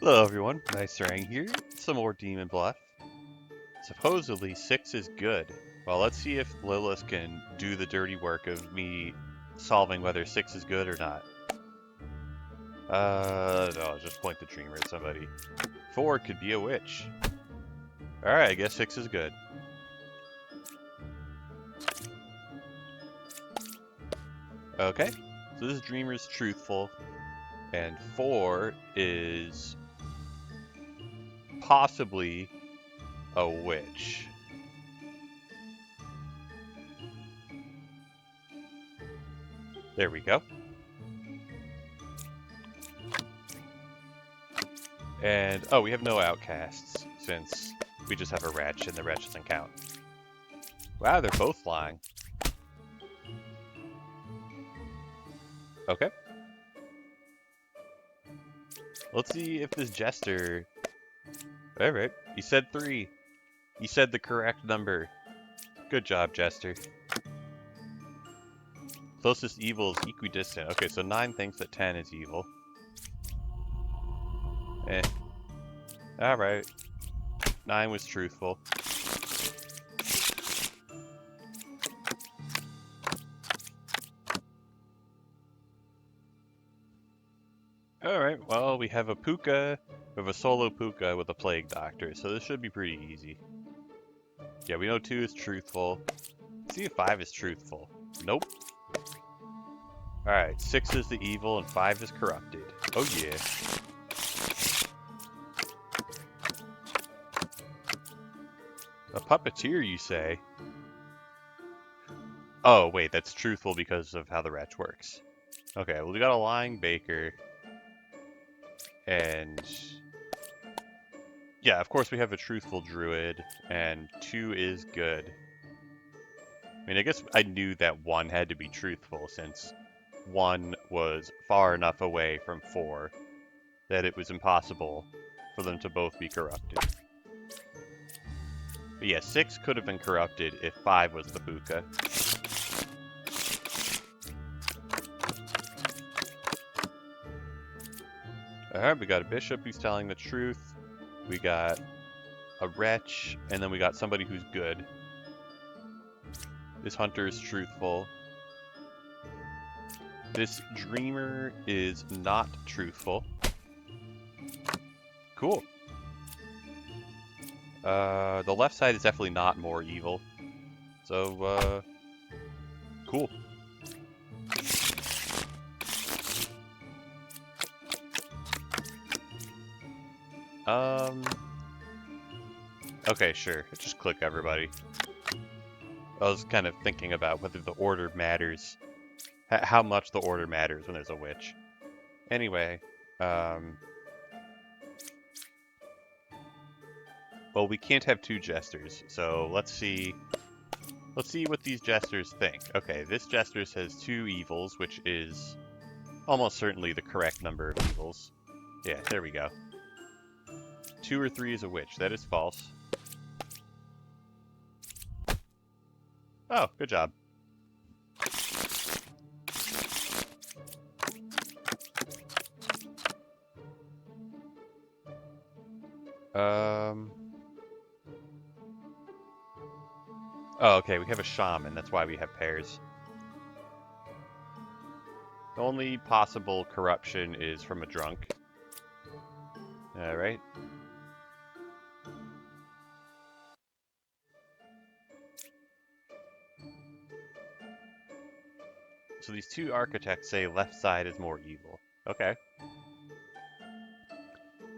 Hello everyone, Nice Sarang here. Some more Demon Bluff. Supposedly 6 is good. Well, let's see if Lilith can do the dirty work of me solving whether 6 is good or not. No, I'll just point the dreamer at somebody. 4 could be a witch. Alright, I guess 6 is good. Okay, so this dreamer's truthful, and 4 is possibly a witch. There we go. And, oh, we have no outcasts, since we just have a wretch, and the wretch doesn't count. Wow, they're both lying. Okay. Let's see if this jester... Alright, he said 3. He said the correct number. Good job, jester. Closest evil is equidistant. Okay, so 9 thinks that 10 is evil. Eh. Alright. 9 was truthful. Alright, well, we have a puka. We have a solo puka with a plague doctor, so this should be pretty easy. Yeah, we know 2 is truthful. Let's see if 5 is truthful. Nope. Alright, 6 is the evil and 5 is corrupted. Oh yeah. A puppeteer, you say? Oh, wait, that's truthful because of how the wretch works. Okay, well, we got a lying baker. And... yeah, of course we have a truthful druid, and 2 is good. I mean, I guess I knew that 1 had to be truthful, since 1 was far enough away from 4 that it was impossible for them to both be corrupted. But yeah, 6 could have been corrupted if 5 was the puka. Alright, we got a bishop who's telling the truth. We got a wretch, and then we got somebody who's good. This hunter is truthful. This dreamer is not truthful. Cool. The left side is definitely not more evil. So, cool. Okay, sure. Just click everybody. I was kind of thinking about whether the order matters. How much the order matters when there's a witch. Anyway, well, we can't have 2 jesters, so let's see what these jesters think. Okay, this jester says 2 evils, which is almost certainly the correct number of evils. Yeah, there we go. 2 or 3 is a witch. That is false. Oh, good job. Oh, okay, we have a shaman. That's why we have pairs. The only possible corruption is from a drunk. Alright. So these 2 architects say left side is more evil. Okay.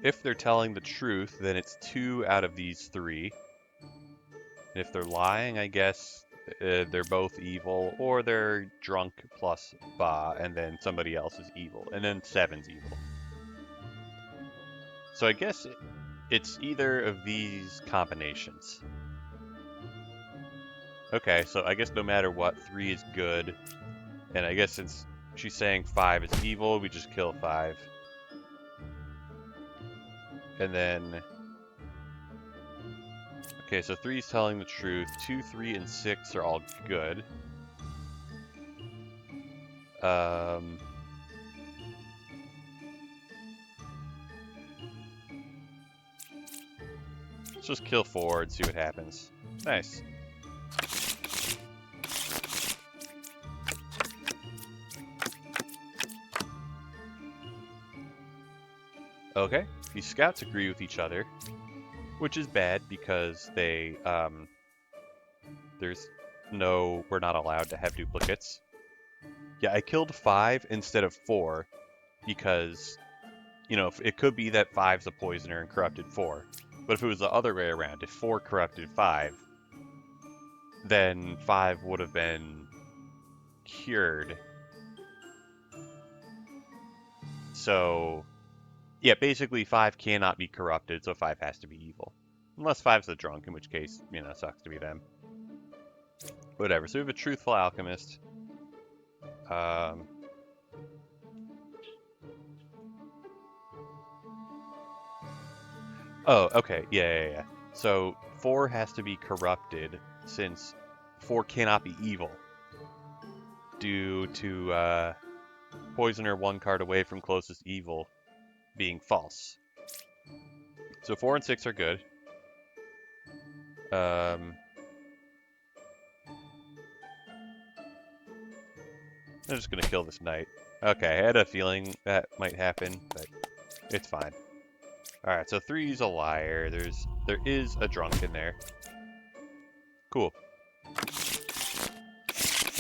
If they're telling the truth, then it's 2 out of these 3. And if they're lying, I guess they're both evil, or they're drunk plus ba, and then somebody else is evil, and then 7's evil. So I guess it's either of these combinations. Okay, so I guess no matter what, 3 is good. And I guess since she's saying 5 is evil, we just kill 5. And then... okay, so 3 is telling the truth. 2, 3, and 6 are all good. Let's just kill 4 and see what happens. Nice. Okay, these scouts agree with each other, which is bad because they, we're not allowed to have duplicates. Yeah, I killed 5 instead of 4 because, you know, it could be that 5's a poisoner and corrupted 4. But if it was the other way around, if 4 corrupted 5, then 5 would have been cured. So, yeah, basically 5 cannot be corrupted, so 5 has to be evil. Unless 5's the drunk, in which case, you know, sucks to be them. Whatever, so we have a truthful alchemist. Oh, okay, yeah. So 4 has to be corrupted, since 4 cannot be evil. Due to, poisoner 1 card away from closest evil being false. So 4 and 6 are good. I'm just gonna kill this knight. Okay, I had a feeling that might happen, but it's fine. Alright, so 3's a liar. There is a drunk in there. Cool.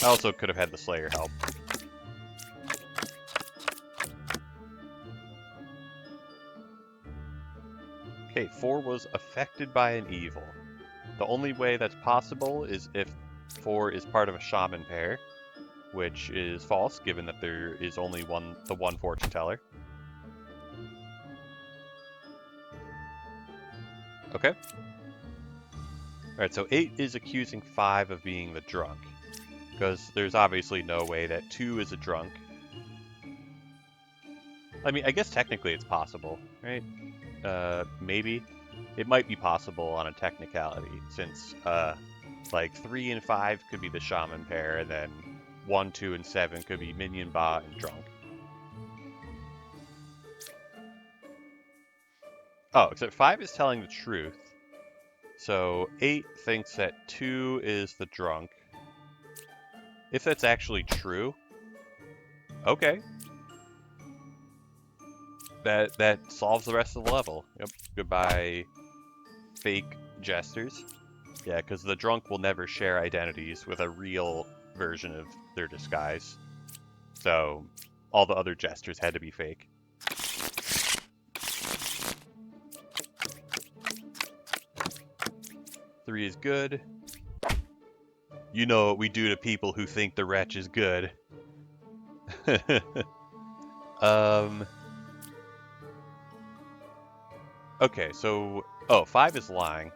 I also could have had the Slayer help. Okay, 4 was affected by an evil. The only way that's possible is if 4 is part of a shaman pair, which is false, given that there is only the one fortune teller. Okay. Alright, so 8 is accusing 5 of being the drunk, because there's obviously no way that 2 is a drunk. I mean, I guess technically it's possible, right? Maybe. It might be possible on a technicality, since, like, 3 and 5 could be the shaman pair, and then 1, 2, and 7 could be minion, ba, and drunk. Oh, except 5 is telling the truth. So 8 thinks that 2 is the drunk. If that's actually true, okay. That solves the rest of the level. Yep. Goodbye, fake jesters. Yeah, because the drunk will never share identities with a real version of their disguise. So all the other jesters had to be fake. Three is good. You know what we do to people who think the wretch is good. Okay, so... Oh, 5 is lying.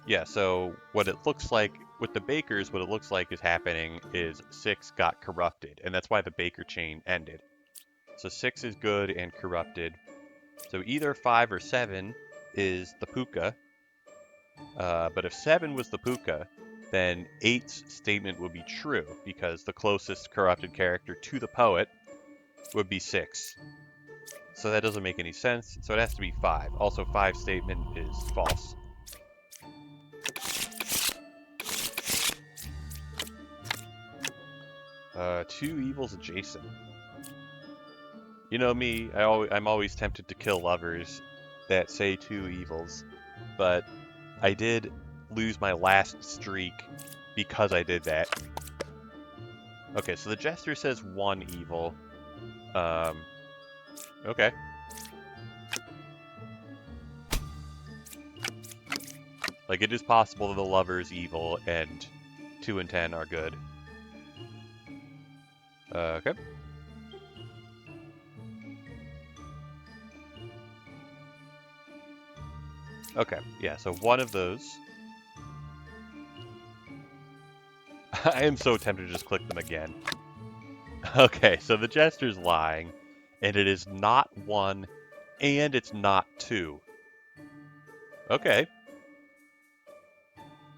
Yeah, so what it looks like... With the bakers, what it looks like is happening is 6 got corrupted, and that's why the baker chain ended. So 6 is good and corrupted. So either 5 or 7 is the puka. But if 7 was the puka, then 8's statement would be true, because the closest corrupted character to the poet would be 6. So that doesn't make any sense, so it has to be 5. Also, 5's statement is false. Two evils adjacent. You know me, I'm always tempted to kill lovers that say 2 evils, but I did lose my last streak because I did that. Okay, so the Jester says 1 evil. Okay. Like, it is possible that the lover is evil and 2 and 10 are good. Okay. Okay, yeah, so one of those. I am so tempted to just click them again. Okay, so the Jester's lying, and it is not 1, and it's not 2. Okay.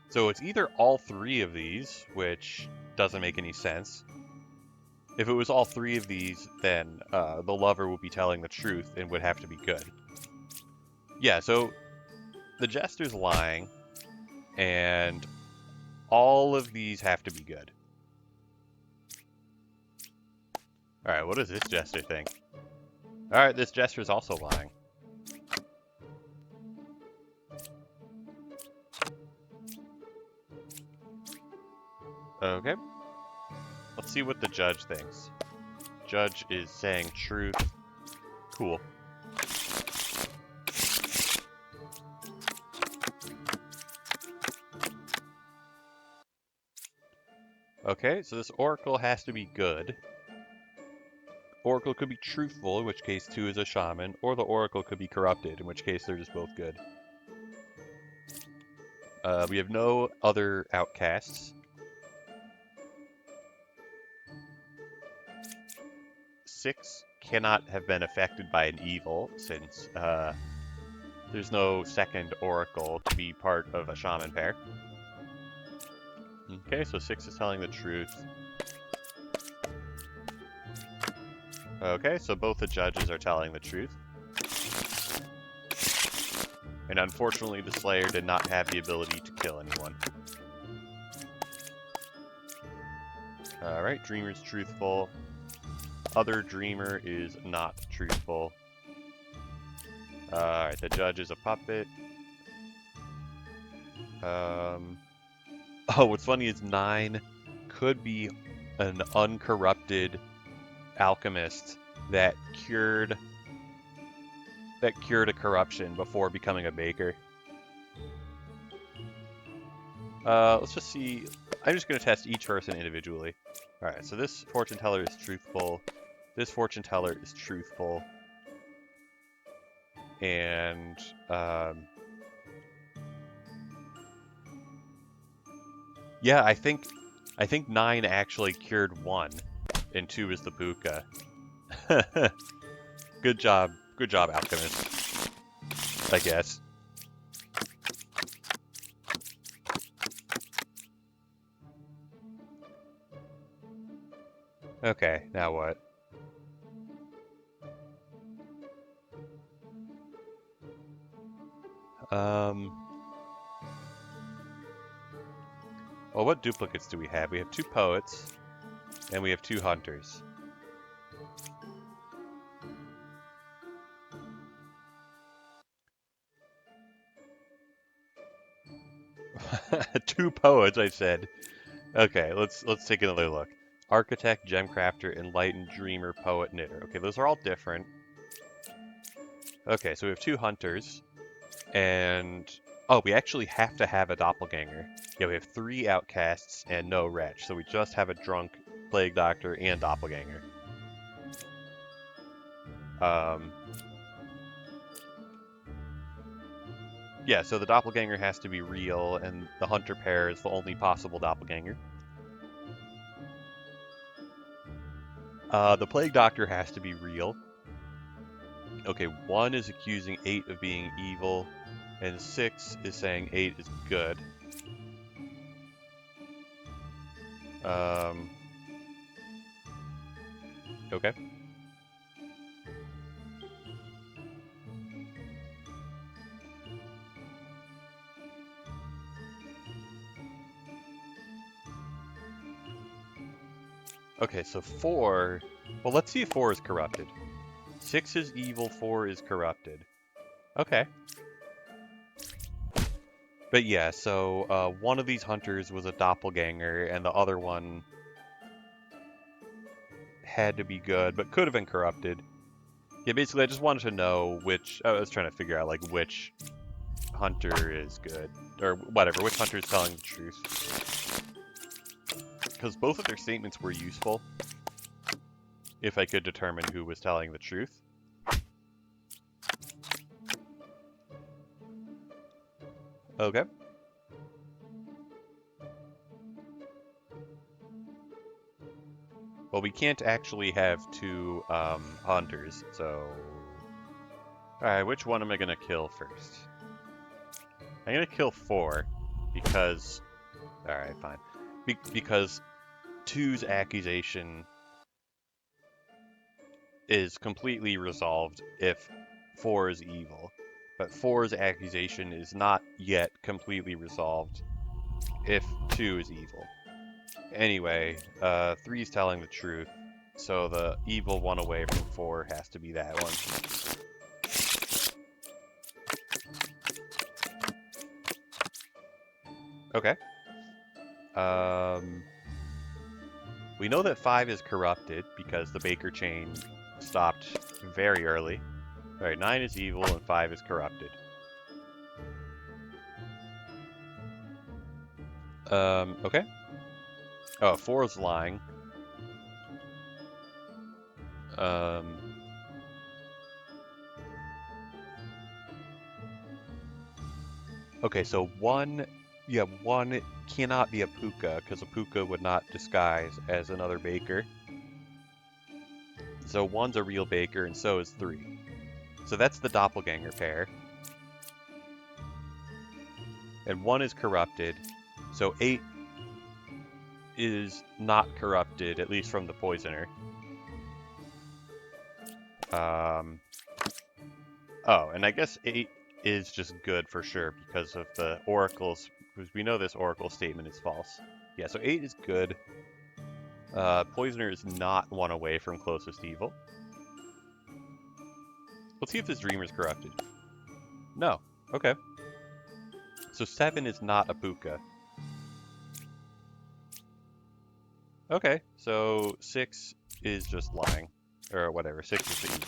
So it's either all 3 of these, which doesn't make any sense. If it was all 3 of these, then the lover would be telling the truth and would have to be good. Yeah, so the Jester's lying, and all of these have to be good. Alright, what does this Jester think? Alright, this Jester's also lying. Okay. Let's see what the judge thinks. Judge is saying truth. Cool. Okay, so this Oracle has to be good. Oracle could be truthful, in which case 2 is a shaman, or the Oracle could be corrupted, in which case they're just both good. We have no other outcasts. 6 cannot have been affected by an evil, since there's no second Oracle to be part of a shaman pair. Okay, so 6 is telling the truth. Okay, so both the judges are telling the truth. And unfortunately, the Slayer did not have the ability to kill anyone. Alright, Dreamer's truthful. Other Dreamer is not truthful. Alright, the judge is a puppet. Oh, what's funny is 9 could be an uncorrupted alchemist that cured a corruption before becoming a baker. Let's just see. I'm just going to test each person individually. Alright, so this fortune teller is truthful. This fortune teller is truthful. And yeah, I think 9 actually cured 1, and 2 is the puka. Good job, alchemist. I guess. Okay, now what? Well, what duplicates do we have? We have 2 poets, and we have 2 hunters. Two poets, I said. Okay, let's take another look. Architect, Gemcrafter, Enlightened, Dreamer, Poet, Knitter. Okay, those are all different. Okay, so we have 2 hunters, and oh, we actually have to have a doppelganger. Yeah, we have 3 outcasts and no wretch, so we just have a drunk, plague doctor, and doppelganger. Yeah, so the doppelganger has to be real, and the hunter pair is the only possible doppelganger. The plague doctor has to be real. Okay, 1 is accusing 8 of being evil, and 6 is saying 8 is good. Okay. Okay, so 4... Well, let's see if 4 is corrupted. 6 is evil, 4 is corrupted. Okay. But yeah, so one of these hunters was a doppelganger, and the other one had to be good, but could have been corrupted. Yeah, basically, I just wanted to know which... I was trying to figure out, like, which hunter is good. Or whatever, which hunter is telling the truth. Because both of their statements were useful, if I could determine who was telling the truth. Okay. Well, we can't actually have 2 hunters, so... Alright, which one am I going to kill first? I'm going to kill 4, because... Alright, fine. Because 2's accusation is completely resolved if 4 is evil. But 4's accusation is not yet completely resolved if 2 is evil. Anyway, 3 is telling the truth, so the evil one away from 4 has to be that one. Okay. We know that 5 is corrupted because the Baker chain stopped very early. Alright, 9 is evil and 5 is corrupted. Okay. Oh, 4 is lying. Okay, so 1, yeah, 1 cannot be a puka, because a puka would not disguise as another Baker. So 1's a real Baker, and so is 3. So that's the doppelganger pair. And 1 is corrupted, so 8 is not corrupted, at least from the poisoner. Oh, and I guess 8 is just good for sure because of the oracles, because we know this oracle statement is false. Yeah, so 8 is good. Poisoner is not 1 away from closest evil. Let's see if this dreamer is corrupted. No. Okay. So 7 is not a puka. Okay, so 6 is just lying. Or whatever, 6 is the evil.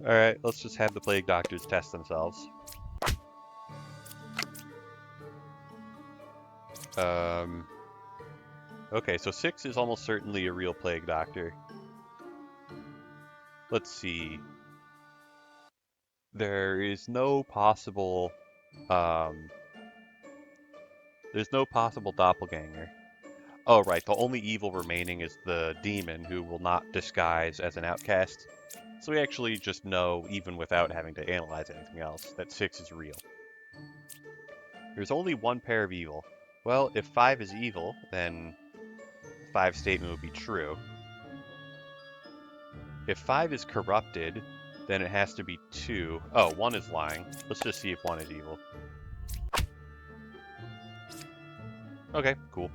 Alright, let's just have the plague doctors test themselves. Okay, so 6 is almost certainly a real plague doctor. Let's see. There is no possible, there's no possible doppelganger. Oh, right, the only evil remaining is the demon, who will not disguise as an outcast. So we actually just know, even without having to analyze anything else, that 6 is real. There's only 1 pair of evil. Well, if 5 is evil, then 5's statement would be true. If 5 is corrupted, then it has to be 2. Oh, 1 is lying. Let's just see if 1 is evil. Okay, cool.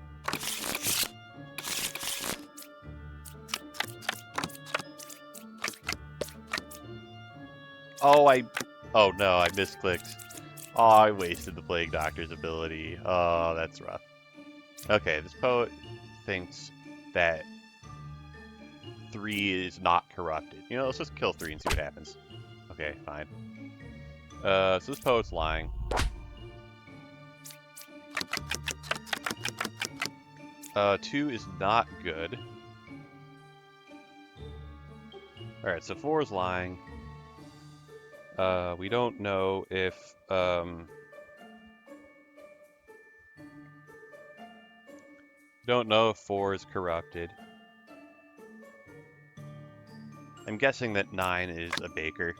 Oh no, I misclicked. Oh, I wasted the Plague Doctor's ability. Oh, that's rough. Okay, this poet thinks that 3 is not corrupted. You know, let's just kill 3 and see what happens. Okay, fine. So this poet's lying. 2 is not good. Alright, so 4 is lying. We don't know if, don't know if 4 is corrupted. I'm guessing that 9 is a Baker.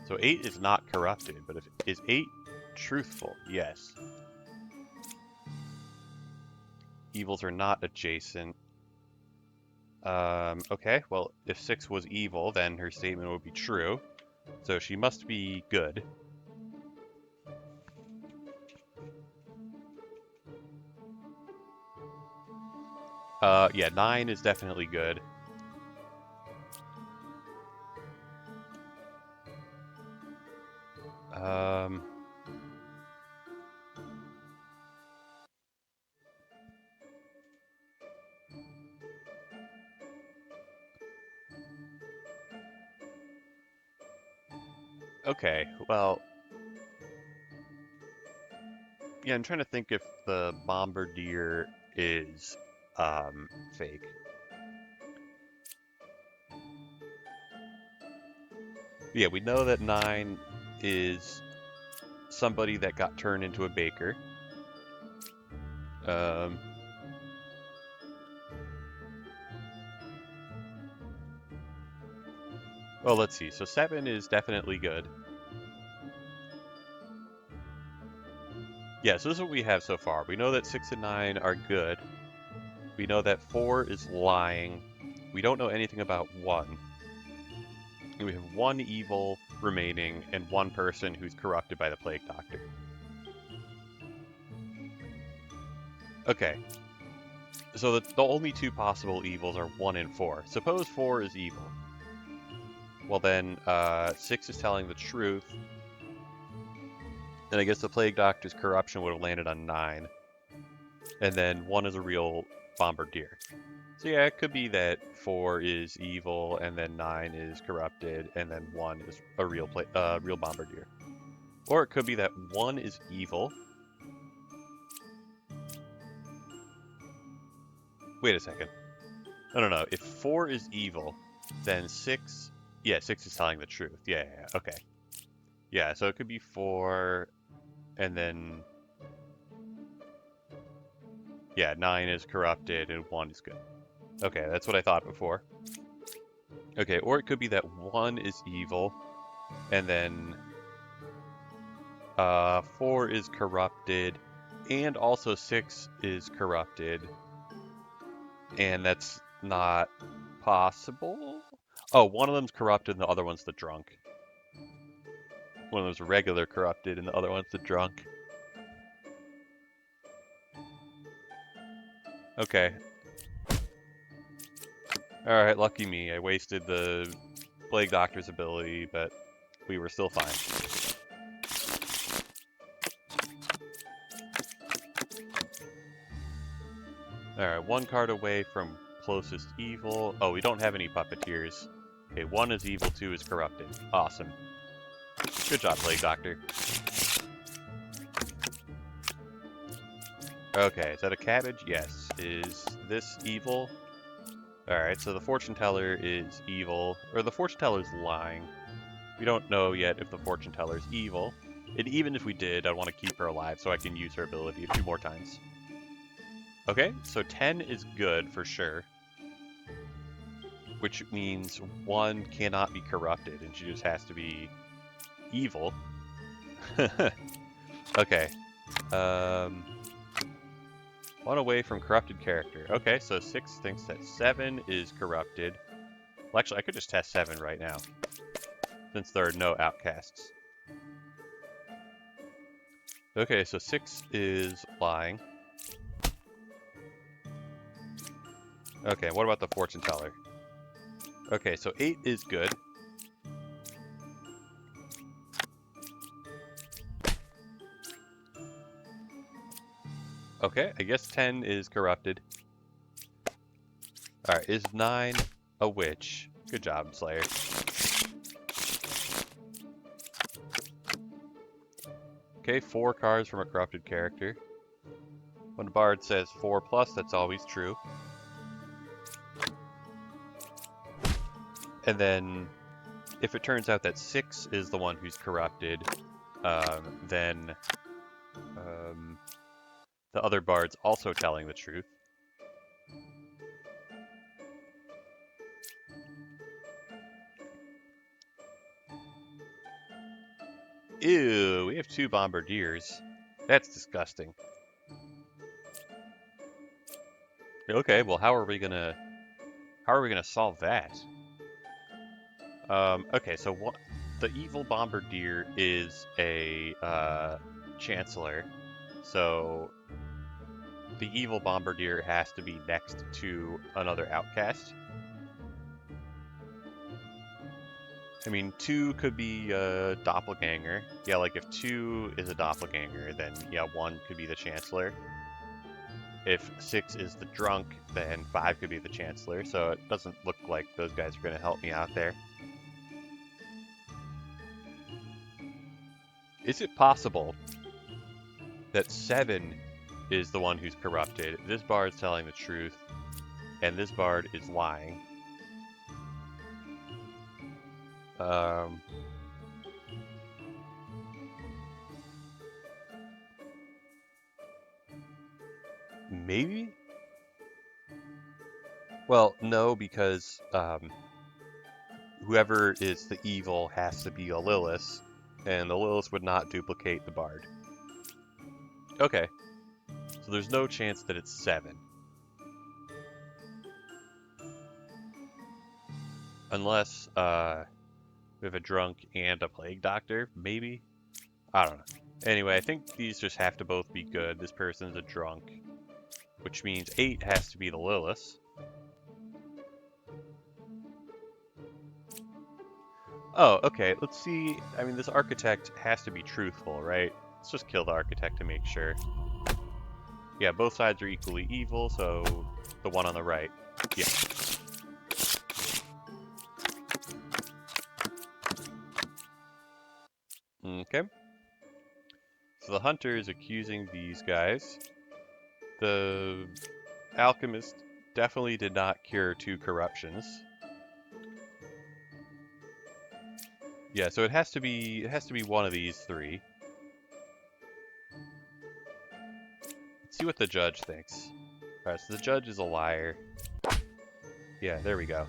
So 8 is not corrupted, but is 8 truthful? Yes. Evils are not adjacent. Okay, well, if 6 was evil, then her statement would be true. So she must be good. Yeah, 9 is definitely good. Okay, well, yeah, I'm trying to think if the Bombardier is, fake. Yeah, we know that 9 is somebody that got turned into a Baker. Well, let's see. So 7 is definitely good. Yeah, so this is what we have so far. We know that 6 and 9 are good. We know that 4 is lying. We don't know anything about 1. And we have 1 evil remaining and 1 person who's corrupted by the Plague Doctor. Okay, so the only 2 possible evils are 1 and 4. Suppose 4 is evil. Well then, 6 is telling the truth. And I guess the Plague Doctor's corruption would have landed on 9. And then 1 is a real Bombardier. So yeah, it could be that 4 is evil, and then 9 is corrupted, and then 1 is a real Bombardier. Or it could be that 1 is evil. Wait a second. No. If 4 is evil, then 6... Yeah, 6 is telling the truth. Yeah, okay. Yeah, so it could be 4, and then... Yeah, 9 is corrupted, and 1 is good. Okay, that's what I thought before. Okay, or it could be that 1 is evil, and then 4 is corrupted, and also 6 is corrupted, and that's not possible? Oh, one of them's corrupted and the other one's the drunk. One of them's regular corrupted and the other one's the drunk. Okay. Alright, lucky me. I wasted the Plague Doctor's ability, but we were still fine. Alright, 1 card away from closest evil. Oh, we don't have any puppeteers. Okay, 1 is evil, 2 is corrupted. Awesome. Good job, Plague Doctor. Okay, is that a cabbage? Yes. Is this evil? Alright, so the fortune teller is evil, or the fortune teller is lying. We don't know yet if the fortune teller is evil. And even if we did, I'd want to keep her alive so I can use her ability a few more times. Okay, so 10 is good for sure. Which means 1 cannot be corrupted, and she just has to be evil. Okay. 1 away from corrupted character. Okay, so 6 thinks that 7 is corrupted. Well, actually, I could just test 7 right now, since there are no outcasts. Okay, so 6 is lying. Okay, what about the fortune teller? Okay, so 8 is good. Okay, I guess 10 is corrupted. Alright, is 9 a witch? Good job, Slayer. Okay, 4 cards from a corrupted character. When a bard says 4+, that's always true. And then, if it turns out that 6 is the one who's corrupted, then the other bard's also telling the truth. Ew, we have 2 bombardiers. That's disgusting. Okay, well, how are we gonna solve that? Okay, so the evil bombardier is a chancellor, so the evil bombardier has to be next to another outcast. I mean, 2 could be a doppelganger. Yeah, like if 2 is a doppelganger, then yeah, 1 could be the chancellor. If 6 is the drunk, then 5 could be the chancellor, so it doesn't look like those guys are going to help me out there. Is it possible that 7 is the one who's corrupted, this bard is telling the truth, and this bard is lying? Maybe? Well, no, because whoever is the evil has to be a Lilith, and the Lilith would not duplicate the bard. Okay. So there's no chance that it's 7. Unless, we have a drunk and a plague doctor, maybe? I don't know. Anyway, I think these just have to both be good. This person's a drunk, which means 8 has to be the Lilith. Oh, okay, let's see. I mean, this architect has to be truthful, right? Let's just kill the architect to make sure. Yeah, both sides are equally evil, so the one on the right. Yeah. Okay. So the hunter is accusing these guys. The alchemist definitely did not cure 2 corruptions. Yeah, so it has to be one of these 3. Let's see what the judge thinks. Alright, so the judge is a liar. Yeah, there we go.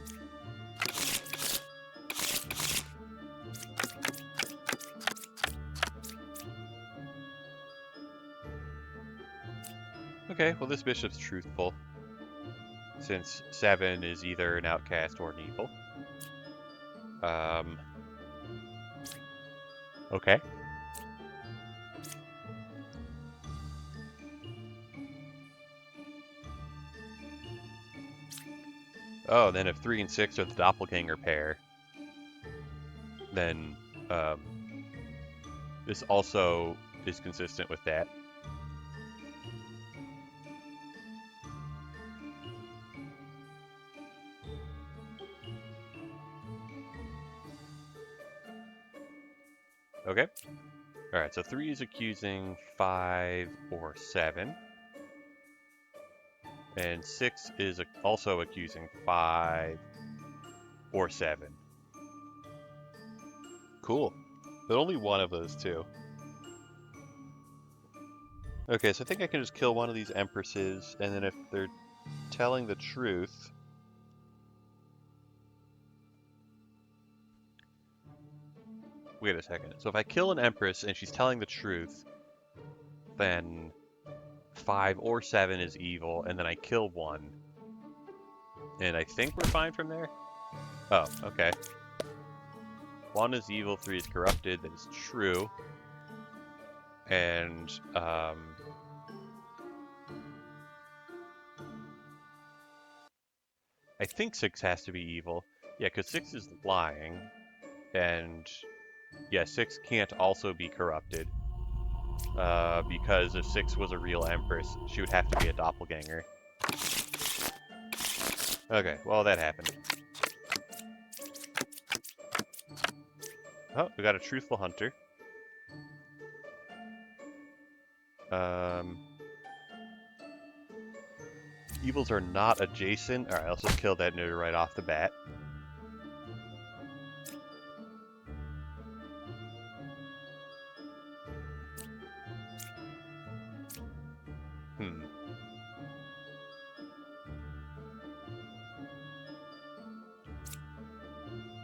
Okay, well this bishop's truthful, since 7 is either an outcast or an evil. Okay. Oh, then if 3 and 6 are the doppelganger pair, then this also is consistent with that. Okay. Alright, so 3 is accusing 5 or 7. And 6 is also accusing 5 or 7. Cool. But only one of those 2. Okay, so I think I can just kill one of these empresses, and then if they're telling the truth... Wait a second. So if I kill an empress and she's telling the truth, then 5 or 7 is evil, and then I kill one. And I think we're fine from there? Oh, okay. 1 is evil, 3 is corrupted, that is true. And, I think 6 has to be evil. Yeah, because 6 is lying. And, yeah, 6 can't also be corrupted. Because if 6 was a real empress, she would have to be a doppelganger. Okay, well, that happened. Oh, we got a truthful hunter. Evils are not adjacent. Alright, let's just kill that nigger right off the bat.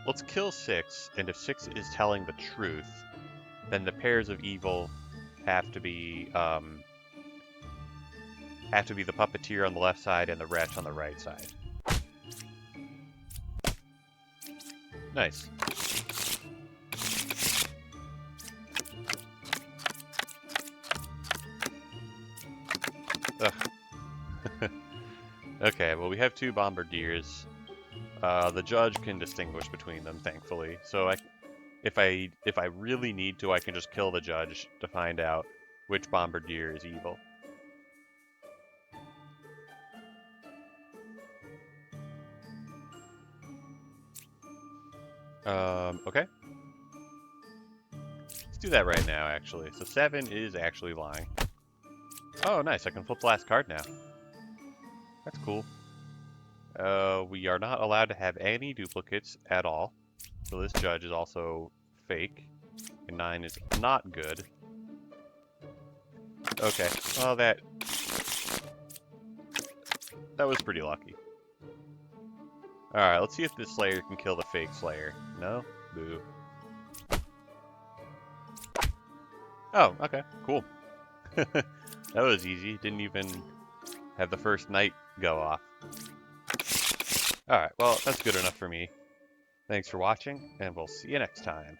Let's kill 6, and if 6 is telling the truth, then the pairs of evil have to be the puppeteer on the left side and the wretch on the right side. Nice. Ugh. Okay, well we have 2 bombardiers. The judge can distinguish between them, thankfully. So if I really need to, I can just kill the judge to find out which bombardier is evil. Okay. Let's do that right now, actually. So 7 is actually lying. Oh, nice. I can flip the last card now. That's cool. We are not allowed to have any duplicates at all. So this judge is also fake. And 9 is not good. Okay. Well, that was pretty lucky. Alright, let's see if this Slayer can kill the fake Slayer. No? Boo. Oh, okay. Cool. That was easy. Didn't even have the first night go off. Alright, well, that's good enough for me. Thanks for watching, and we'll see you next time.